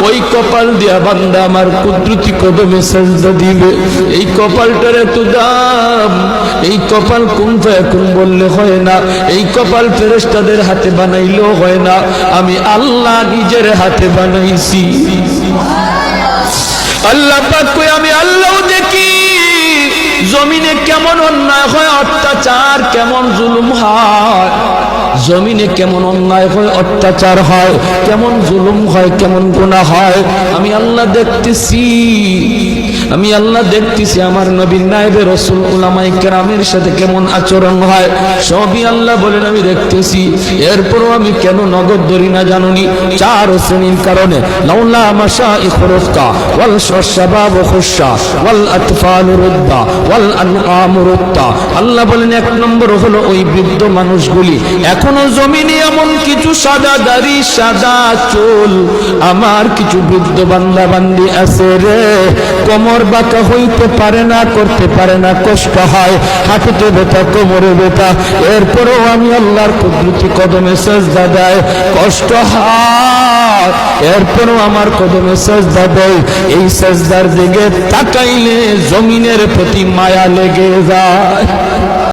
ওই কপাল দিয়া বান্দা আমার কুদরতি কদমে সাজদা দিবে। এই কপালটার এত দাম, এই কপাল কুন ফায়াকুন বললে হয় না, এই কপাল ফেরেশতাদের হাতে বানাইলেও হয় না, আমি আল্লাহ নিজের হাতে বানাইছি। আল্লাহ পাক কই আমি আল্লাহ দেখি জমিনে কেমন অন্যায় হয়, অত্যাচার কেমন জুলুম হয়, জমিনে কেমন অন্যায় হয়, অত্যাচার হয়, কেমন জুলুম হয়, কেমন গুনাহ হয়, আমি আল্লাহ দেখতেছি। আমি আল্লাহ দেখতেছি আমার নবীর নায়েবে রাসূল উলামায়ে কেরামের সাথে কেমন আচরণ হয়, সবই আল্লাহ বলেন আমি দেখতেছি। এরপরও আমি কেন নগদ ধরি না জানুনি? চার শ্রেণীর কারণে। লাউলা মাশাইখুর রুফকা ওয়াল শাবাব খুশা ওয়াল আতফাল রুদ্দা ওয়াল আনআম রুত্তা। আল্লাহ বলেন এক নম্বর হলো ওই বৃদ্ধ মানুষগুলি, এখনো জমিনে এমন কিছু সাদা দাড়ি সাদা চুল আমার কিছু বৃদ্ধ বান্দা বান্দি আছে রে, কোমর বাঁকা হইতে পারে না, করতে পারে না, কষ্ট হয়, হাঁটুতে ব্যথা, কোমরে ব্যথা, এরপরেও আমি আল্লাহর কুদরতি কদমে সাজদা দেয়, কষ্ট হয়, এরপরেও আমার কদমে সাজদা দেয়। এই সাজদার দিকে তাকাইলে জমিনের প্রতি মায়া লেগে যায়।